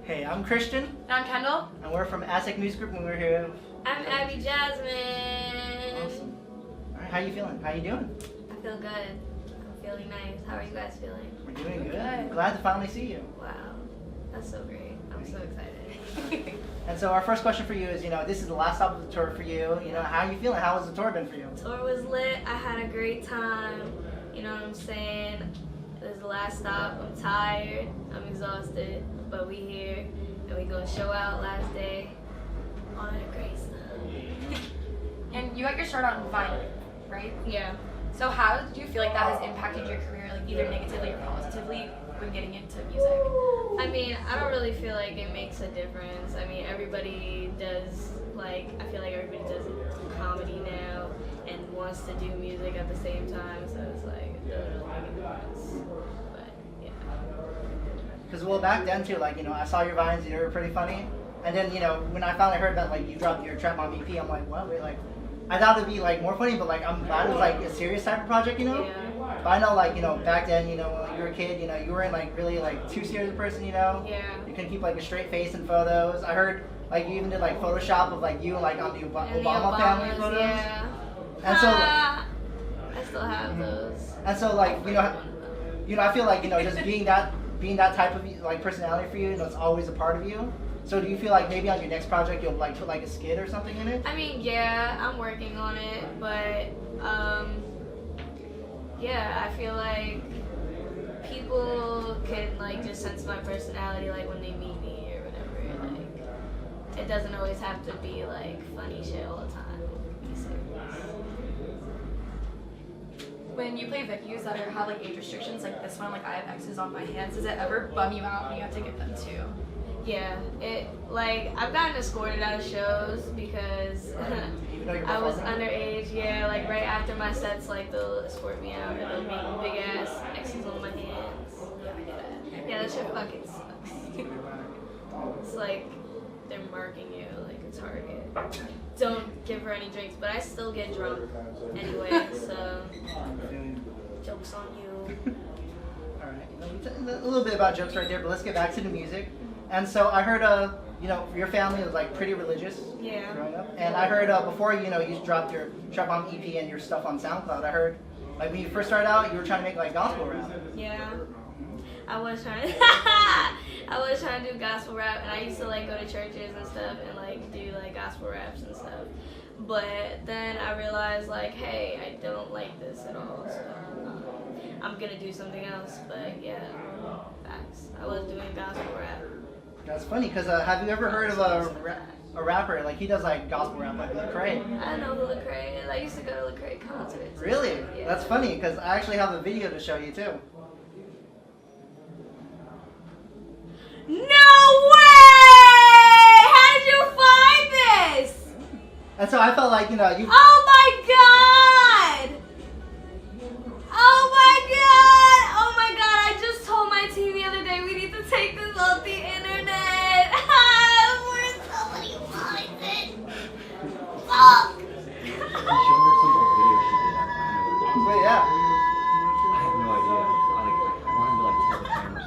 Hey, I'm Christian. And I'm Kendall. And we're from Aztec Music Group, and we're here. I'm Abby Jasmine. Awesome. Alright, how you feeling? How you doing? I feel good. I'm feeling nice. How are you guys feeling? We're doing good. Glad to finally see you. Wow. That's so great. I'm so excited. And so our first question for you is, this is the last stop of the tour for you. How are you feeling? How has the tour been for you? The tour was lit. I had a great time. You know what I'm saying? This is the last stop. I'm tired. I'm exhausted. But we here. And we gonna show out last day. All that great stuff. And you got your start on Vine, right? Yeah. So how did you feel like that has impacted your career, like either negatively or positively when getting into music? I mean, I don't really feel like it makes a difference. I mean, everybody does, I feel like everybody does comedy now and wants to do music at the same time, so it's like, it doesn't really make a difference. But, yeah. Because, back then, too, I saw your Vines, you were pretty funny. And then, when I finally heard that, you dropped your Trap Mom EP, I'm like, well, I thought it'd be, more funny, but, I'm glad it was, a serious type of project, Yeah. But I know, back then, when you were a kid, you weren't, really, too serious a person, Yeah. You couldn't keep, a straight face in photos. I heard, you even did, Photoshop of, you, on the Obama family photos. Yeah. And so, I still have those. and so, I feel like, just being that type of, personality for you, it's always a part of you. So do you feel like maybe on your next project you'll put a skit or something in it? I mean, yeah, I'm working on it, but yeah, I feel like people can just sense my personality when they meet me or whatever. It doesn't always have to be funny shit all the time. Be serious. When you play venues that have age restrictions like this one, I have X's on my hands, does it ever bum you out when you have to get them too? Yeah, I've gotten escorted out of shows because I was underage. Yeah, right after my sets, they'll escort me out and they'll make big ass X's on my hands. Yeah, that shit fucking sucks. It's they're marking you like a target. Don't give her any drinks, but I still get drunk anyway, so joke's on you. Alright, a little bit about jokes right there, but let's get back to the music. And so I heard, your family was pretty religious growing up. And I heard before, you dropped your Trap Mom EP and your stuff on SoundCloud. I heard, when you first started out, you were trying to make gospel rap. Yeah, I was trying to do gospel rap, and I used to go to churches and stuff and do gospel raps and stuff. But then I realized hey, I don't like this at all. So I'm gonna do something else. But yeah, facts. I was doing gospel rap. That's funny, because have you ever heard of a rapper, he does gospel rap, Lecrae? I know who Lecrae is. I used to go to Lecrae concerts. Really? Yeah. That's funny, because I actually have a video to show you too. No way! How did you find this? And so I felt you... Oh my god! Oh my god! Oh my god! I just told my team the other day we need to take this off the internet. Where somebody finds it. Fuck! But yeah. I have no idea. I wanted to tell the camera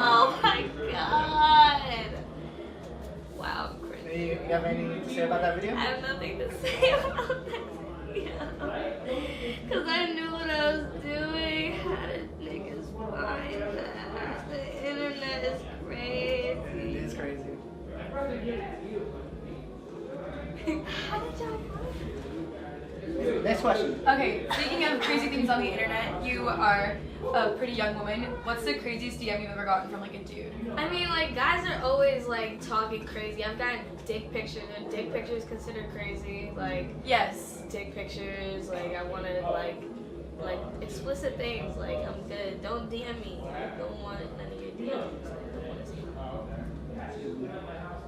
Oh my god! Wow, I'm crazy. You have anything to say about that video? I have nothing to say about that video. Because I knew what I was doing. How did niggas find that? The internet is crazy. It is crazy. How did y'all find it? Next question. Okay, speaking of crazy things on the internet, you are a pretty young woman. What's the craziest DM you've ever gotten from a dude? I mean, guys are always talking crazy. I've gotten dick pictures. Are dick pictures considered crazy? Yes. Dick pictures. I wanted explicit things. I'm good. Don't DM me. I don't want none of your DMs. I don't want to see them.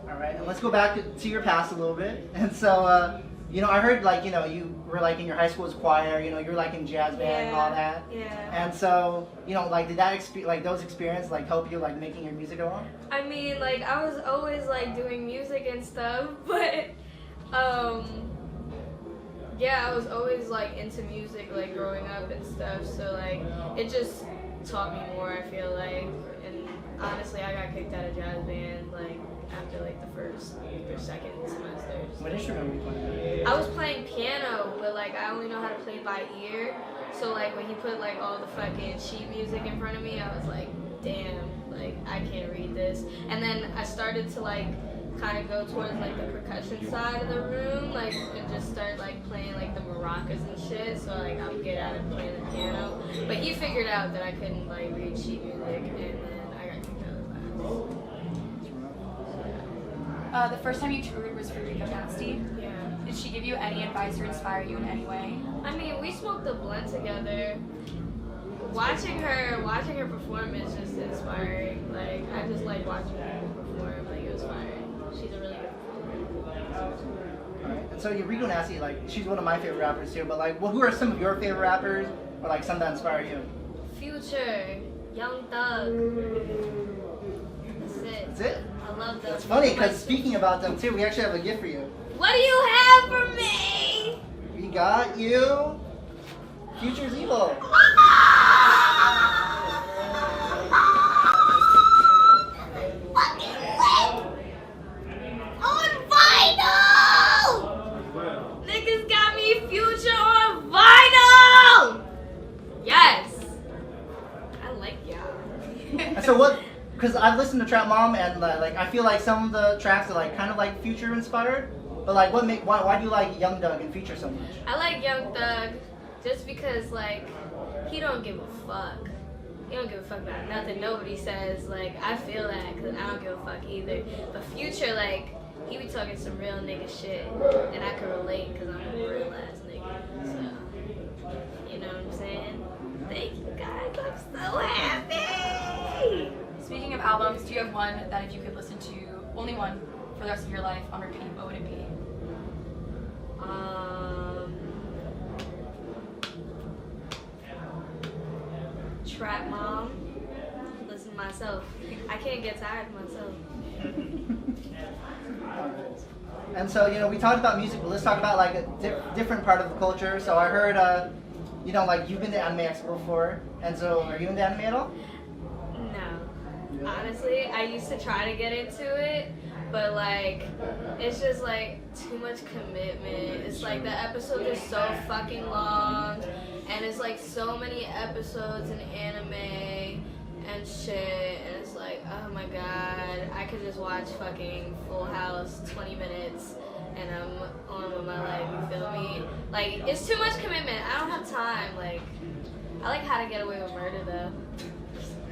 All right, and let's go back to your past a little bit. And so, I heard you were in your high school's choir. You were in jazz band and all that. Yeah. And so, did that those experiences help you making your music go on? I mean, I was always doing music and stuff, but yeah, I was always into music growing up and stuff. So it just taught me more. I feel and honestly, I got kicked out of jazz band like after like the first or second semesters. What instrument were you playing? I was playing piano, but like I only know how to play by ear. So like when he put like all the fucking sheet music in front of me, I was like, damn, like I can't read this. And then I started to like kind of go towards like the percussion side of the room, like and just start like playing like the maracas and shit. So like I'm good at it playing the piano. But he figured out that I couldn't like read sheet music, and then I got kicked out of class. The first time you toured was for Rico Nasty. Yeah. Did she give you any advice or inspire you in any way? I mean, we smoked a blunt together. Watching her perform is just inspiring. Like I just like watching her perform. Like it was inspiring. She's a really good performer. Alright. And so Rico Nasty, like she's one of my favorite rappers too. But like, well, who are some of your favorite rappers, or like some that inspire you? Future, Young Thug. That's it. That's it. I love them. It's funny because speaking about them too, we actually have a gift for you. What do you have for me? We got you Future's Evil. On vinyl! Niggas got me Future on vinyl! Yes! I like y'all. And so what? Because I've listened to Trap Mom, and like I feel like some of the tracks are like kind of like Future inspired. But like, why do you like Young Thug and Future so much? I like Young Thug just because like he don't give a fuck. He don't give a fuck about nothing nobody says. Like I feel that because I don't give a fuck either. But Future, like he be talking some real nigga shit, and I can relate because I'm a real ass nigga. So you know what I'm saying? Thank you guys. I'm so happy. Speaking of albums, do you have one that if you could listen to, only one, for the rest of your life on repeat, what would it be? Trap Mom. Listen to myself. I can't get tired of myself. And so, we talked about music, but let's talk about like a different part of the culture. So I heard, like you've been to Anime Expo before, and so are you into anime at all? No. Honestly, I used to try to get into it, but like, it's just like too much commitment. It's like the episodes are so fucking long, and it's like so many episodes in anime and shit, and it's like, oh my god, I could just watch fucking Full House 20 minutes and I'm on with my life, you feel me? Like, it's too much commitment. I don't have time. Like, I like How to Get Away with Murder though.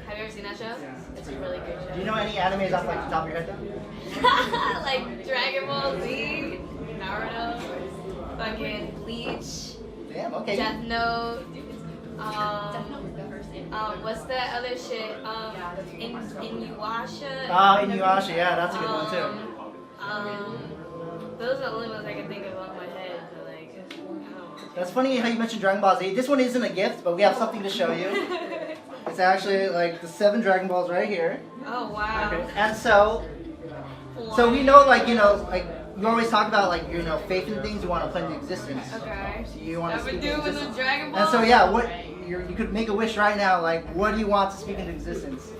Have you ever seen that show? It's a really good show. Do you know any animes off like the top of your head though? Like Dragon Ball Z, Naruto, fucking Bleach, Damn, okay. Death Note. What's that other shit? Inuyasha. Oh, Inuyasha, yeah, that's a good one too. Those are the only ones I can think of on my head. But like, I don't know. That's funny how you mentioned Dragon Ball Z. This one isn't a gift, but we have something to show you. It's actually like the 7 Dragon Balls right here. Oh wow. Okay. And so we know like you always talk about like faith in things you want to put into existence. Okay. So you want to I've speak been into doing the existence. Dragon Ball. And so yeah, you could make a wish right now. Like, what do you want to speak into existence?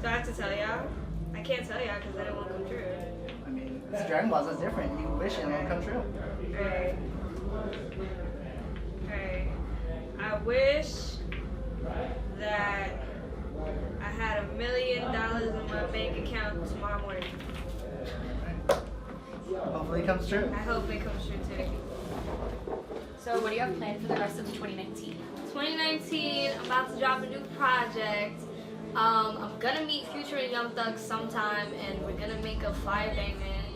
Do I have to tell y'all? I can't tell y'all because then it won't come true. I mean, it's Dragon Balls. That's different. You wish and it'll come true. Alright. Alright. I wish that I had $1 million in my bank account tomorrow morning. Hopefully it comes true. I hope it comes true too. So what do you have planned for the rest of 2019? 2019, I'm about to drop a new project. I'm gonna meet Future and Young Thug sometime, and we're gonna make a fire bangman.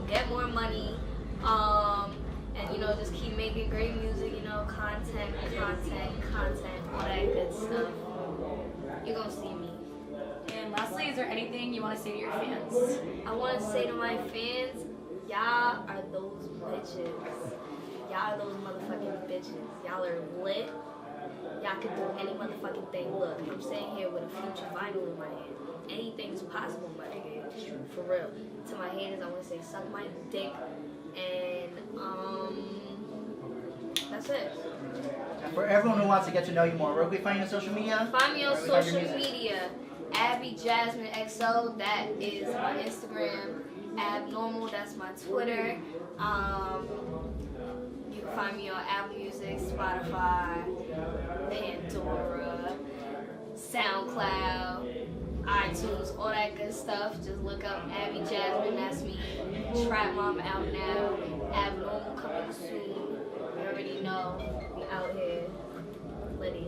Get more money, and just keep making great music. Content, all that good stuff. You're gonna see me. And lastly, is there anything you want to say to your fans? I want to say to my fans, y'all are those bitches. Y'all are those motherfucking bitches. Y'all are lit. Y'all can do any motherfucking thing. Look, I'm sitting here with a Future vinyl in my hand. Anything's possible, my nigga. For real. To my haters, I want to say suck my dick. And, that's it. And for everyone who wants to get to know you more, where can we find you on social media? Find me on Where can we find your social music? media Abby Jasmine XO, that is my Instagram. Abnormal, that's my Twitter. You can find me on Apple Music, Spotify, Pandora, SoundCloud, iTunes, all that good stuff. Just look up Abby Jasmine, that's me. Trap Mom out now. Abnormal coming soon. You already know, we out here. Liddy.